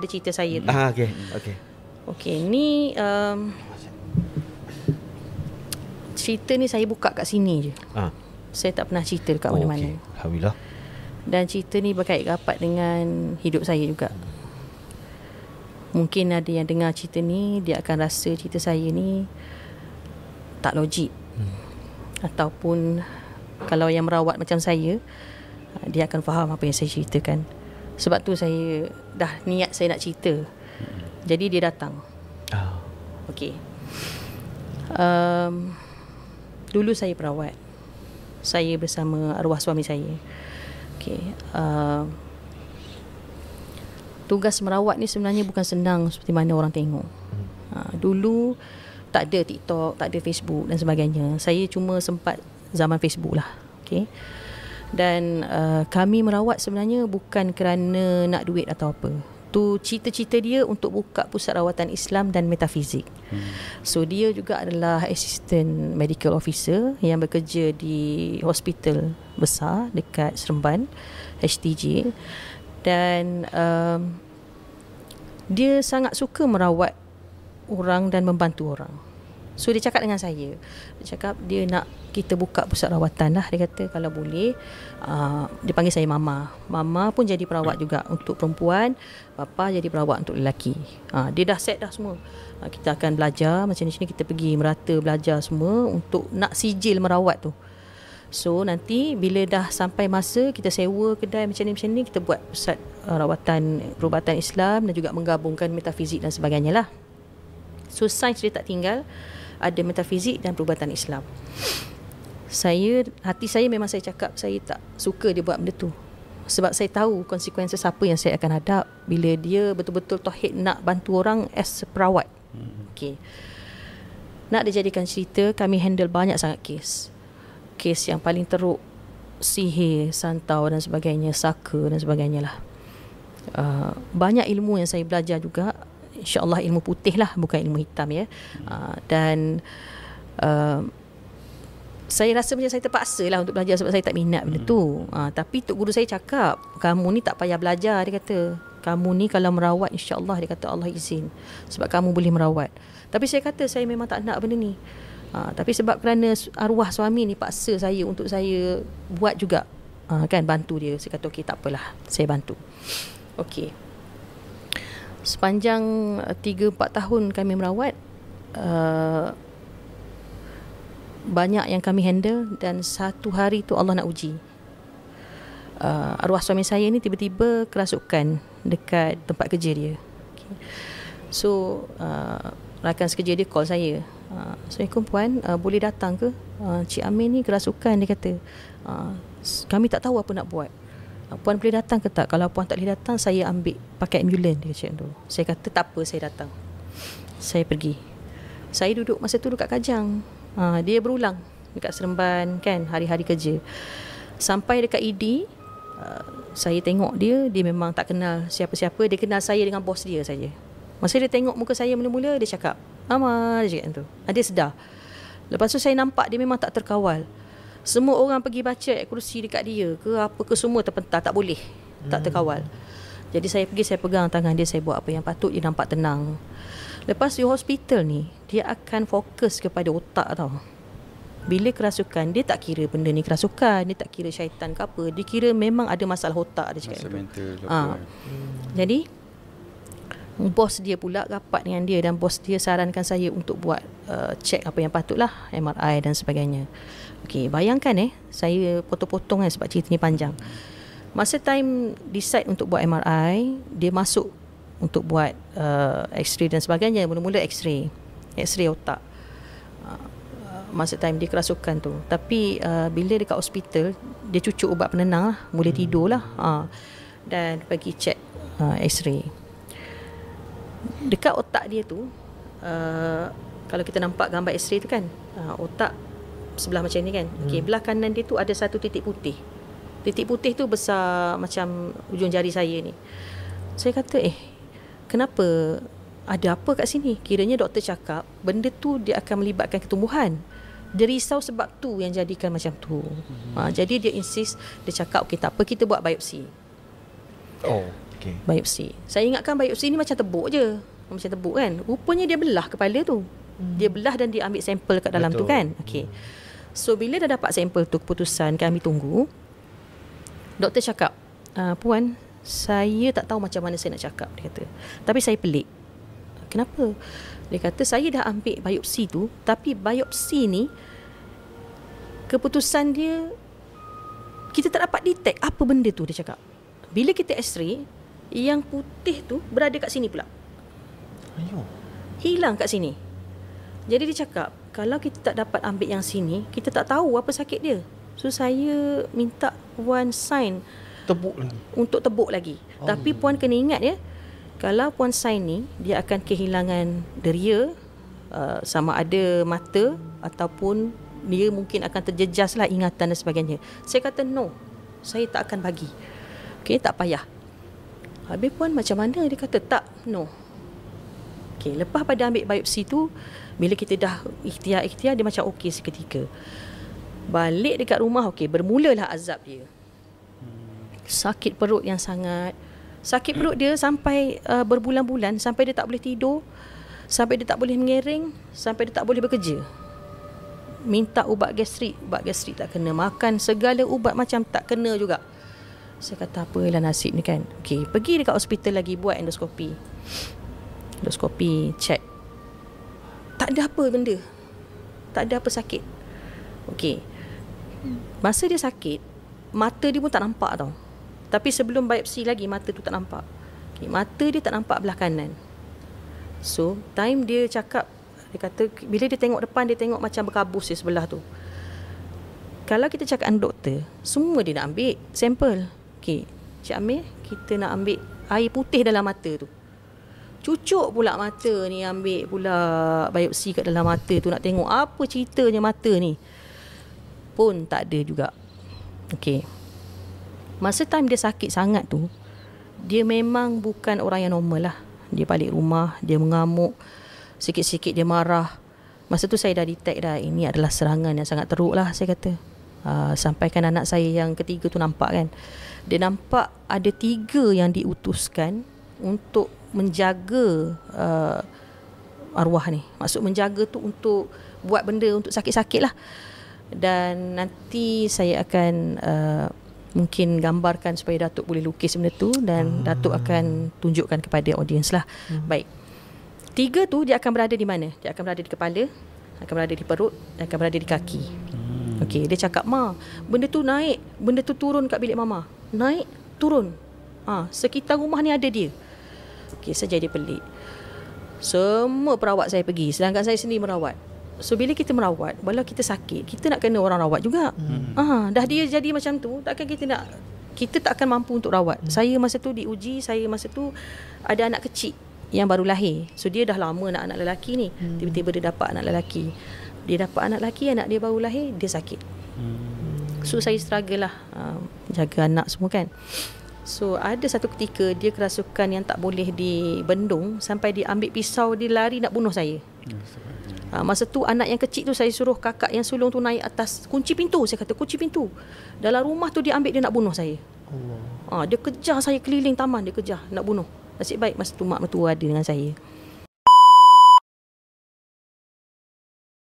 ada cerita saya tu. Okey, ni cerita ni saya buka kat sini je. Saya tak pernah cerita dekat mana-mana. Alhamdulillah. Dan cerita ni berkait rapat dengan hidup saya juga. Mungkin ada yang dengar cerita ni, dia akan rasa cerita saya ni tak logik. Ataupun kalau yang merawat macam saya, dia akan faham apa yang saya ceritakan. Sebab tu saya dah niat saya nak cerita. Jadi dia datang. Okey. Dulu saya perawat. Saya bersama arwah suami saya. Okey. Tugas merawat ni sebenarnya bukan senang seperti mana orang tengok. Dulu tak ada TikTok, tak ada Facebook dan sebagainya. Saya cuma sempat zaman Facebook lah. Okey. Dan kami merawat sebenarnya bukan kerana nak duit atau apa. Tu cita-cita dia untuk buka pusat rawatan Islam dan metafizik. So dia juga adalah assistant medical officer yang bekerja di hospital besar dekat Seremban, HTJ. Dan dia sangat suka merawat orang dan membantu orang. So dia cakap dengan saya, dia cakap dia nak kita buka pusat rawatan lah. Dia kata kalau boleh, dia panggil saya Mama. Mama pun jadi perawat juga untuk perempuan, Papa jadi perawat untuk lelaki. Dia dah set dah semua. Kita akan belajar macam ni, kita pergi merata belajar semua untuk nak sijil merawat tu. So nanti bila dah sampai masa kita sewa kedai macam ni, kita buat pusat rawatan perubatan Islam dan juga menggabungkan metafizik dan sebagainya lah. So sains dia tak tinggal, ada metafizik dan perubatan Islam. Hati saya memang saya cakap saya tak suka dia buat benda tu. Sebab saya tahu konsekuensi apa yang saya akan hadap bila dia betul-betul tauhid nak bantu orang as perawat. Okey. Nak dijadikan cerita, kami handle banyak sangat kes. Kes yang paling teruk, sihir, santau dan sebagainya, saka dan sebagainya lah. Banyak ilmu yang saya belajar juga. InsyaAllah ilmu putih lah, bukan ilmu hitam ya. Dan saya rasa macam saya terpaksa lah untuk belajar sebab saya tak minat benda tu. Tapi Tok Guru saya cakap, kamu ni tak payah belajar, dia kata. Kamu ni kalau merawat, insyaAllah, dia kata Allah izin. Sebab kamu boleh merawat. Tapi saya kata saya memang tak nak benda ni. Tapi sebab kerana arwah suami ni paksa saya untuk saya buat juga. Kan, bantu dia. Saya kata okey, tak apalah, saya bantu. Okey. Sepanjang 3-4 tahun kami merawat, banyak yang kami handle. Dan satu hari tu Allah nak uji. Arwah suami saya ni tiba-tiba kerasukan dekat tempat kerja dia. Okay. So rakan sekerja dia call saya, Assalamualaikum puan, boleh datang ke? Cik Amin ni kerasukan, dia kata. Kami tak tahu apa nak buat. Puan boleh datang ke tak? Kalau puan tak boleh datang, saya ambil pakai ambulans, dia cakap tu. Saya kata tak apa, saya datang. Saya pergi. Saya duduk masa tu dekat Kajang. Dia berulang dekat Seremban kan, hari-hari kerja. Sampai dekat ED, saya tengok dia memang tak kenal siapa-siapa. Dia kenal saya dengan bos dia saja. Masa dia tengok muka saya mula-mula, dia cakap, Mama, dia cakap tu. Dia sedar. Lepas tu saya nampak dia memang tak terkawal. Semua orang pergi baca ayat kursi dekat dia ke apa ke, semua terpental, tak boleh, tak terkawal. Jadi saya pergi, saya pegang tangan dia, saya buat apa yang patut, dia nampak tenang. Lepas di hospital ni, dia akan fokus kepada otak tau. Bila kerasukan, dia tak kira benda ni kerasukan, dia tak kira syaitan ke apa, dia kira memang ada masalah otak, dia cakap tu. Jadi bos dia pula rapat dengan dia, dan bos dia sarankan saya untuk buat check apa yang patutlah, MRI dan sebagainya. Okey, bayangkan saya potong-potong sebab cerita ni panjang. Masa time decide untuk buat MRI, dia masuk untuk buat X-ray dan sebagainya. Mula-mula X-ray otak. Masa time dia kerasukan tu. Tapi bila dekat hospital, dia cucuk ubat penenang lah, boleh tidur lah. Dan pergi check X-ray. Dekat otak dia tu, kalau kita nampak gambar X-ray tu kan, otak sebelah macam ni kan. Okey, belah kanan dia tu ada satu titik putih. Titik putih tu besar macam ujung jari saya ni. Saya kata, kenapa? Ada apa kat sini? Kiranya doktor cakap benda tu dia akan melibatkan ketumbuhan. Dia risau sebab tu yang jadikan macam tu. Jadi dia insist, dia cakap okey tak apa, kita buat biopsi. Okay. Biopsi. Saya ingatkan biopsi ni macam tebuk je. Macam tebuk kan. Rupanya dia belah kepala tu. Dia belah dan dia ambil sampel kat dalam tu kan. Okay. So bila dah dapat sampel tu, keputusan kami tunggu, doktor cakap, Puan, saya tak tahu macam mana saya nak cakap, dia kata. Tapi saya pelik. Kenapa? Dia kata saya dah ambil biopsi tu, tapi biopsi ni keputusan dia kita tak dapat detect apa benda tu, dia cakap. Bila kita x-ray, yang putih tu berada kat sini pula. Ayuh. Hilang kat sini. Jadi dia cakap, kalau kita tak dapat ambil yang sini, kita tak tahu apa sakit dia. So saya minta Puan sign Tebuk lagi. untuk tebuk lagi. Tapi Puan kena ingat ya, kalau Puan sign ni, dia akan kehilangan deria, sama ada mata ataupun dia mungkin akan terjejas lah ingatan dan sebagainya. Saya kata no, saya tak akan bagi. Okay, tak payah. Habis Puan macam mana? Dia kata tak, no. Okay, lepas pada ambil biopsi tu, bila kita dah ikhtiar, dia macam okey seketika. Balik dekat rumah, okey, bermulalah azab dia. Sakit perut yang sangat. Sakit perut dia sampai berbulan-bulan, sampai dia tak boleh tidur, sampai dia tak boleh mengereng, sampai dia tak boleh bekerja. Minta ubat gastrik tak kena. Makan segala ubat macam tak kena juga. Saya kata apalah nasib ni kan. Okey, pergi dekat hospital lagi, buat endoskopi, check. Tak ada apa benda. Tak ada apa sakit. Okey. Masa dia sakit, mata dia pun tak nampak tau. Tapi sebelum biopsi lagi, mata tu tak nampak. Okay, mata dia tak nampak belah kanan. So, time dia cakap, dia kata, bila dia tengok depan, dia tengok macam berkabus di sebelah tu. Kalau kita cakap dengan doktor, semua dia nak ambil sampel. Okay, Cik Amir, kita nak ambil air putih dalam mata tu. Cucuk pula mata ni, ambil pula biopsi kat dalam mata tu, nak tengok apa ceritanya mata ni. Pun tak ada juga. Okay. Masa time dia sakit sangat tu, dia memang bukan orang yang normal lah. Dia balik rumah, dia mengamuk, sikit-sikit dia marah. Masa tu saya dah detect dah, ini adalah serangan yang sangat teruk lah, saya kata. Sampaikan anak saya yang ketiga tu nampak kan. Dia nampak ada 3 yang diutuskan untuk menjaga arwah ni. Maksud menjaga tu untuk buat benda untuk sakit-sakit lah. Dan nanti saya akan mungkin gambarkan supaya Datuk boleh lukis benda tu, dan Datuk akan tunjukkan kepada audiens lah. Baik, 3 tu dia akan berada di mana? Dia akan berada di kepala, akan berada di perut, dan akan berada di kaki. Okey, dia cakap, Ma, benda tu naik, benda tu turun kat bilik Mama. Naik, turun. Sekitar rumah ni ada dia. Okey, saya jadi pelik. Semua perawat saya pergi, sedangkan saya sendiri merawat. So bila kita merawat, walau kita sakit, kita nak kena orang rawat juga. Dah dia jadi macam tu, takkan kita tak akan mampu untuk rawat. Saya masa tu diuji, saya masa tu ada anak kecil yang baru lahir. So dia dah lama nak anak lelaki ni. Tiba-tiba dia dapat anak lelaki. Dia dapat anak lelaki, anak dia baru lahir, dia sakit. So saya struggle lah, jaga anak semua kan. So ada satu ketika dia kerasukan yang tak boleh dibendung, sampai dia ambil pisau, dia lari nak bunuh saya. Masa tu anak yang kecil tu saya suruh kakak yang sulung tu naik atas, kunci pintu. Saya kata kunci pintu. Dalam rumah tu dia ambil, dia nak bunuh saya. Dia kejar saya keliling taman, dia kejar nak bunuh. Nasib baik masa tu mak mertua ada dengan saya.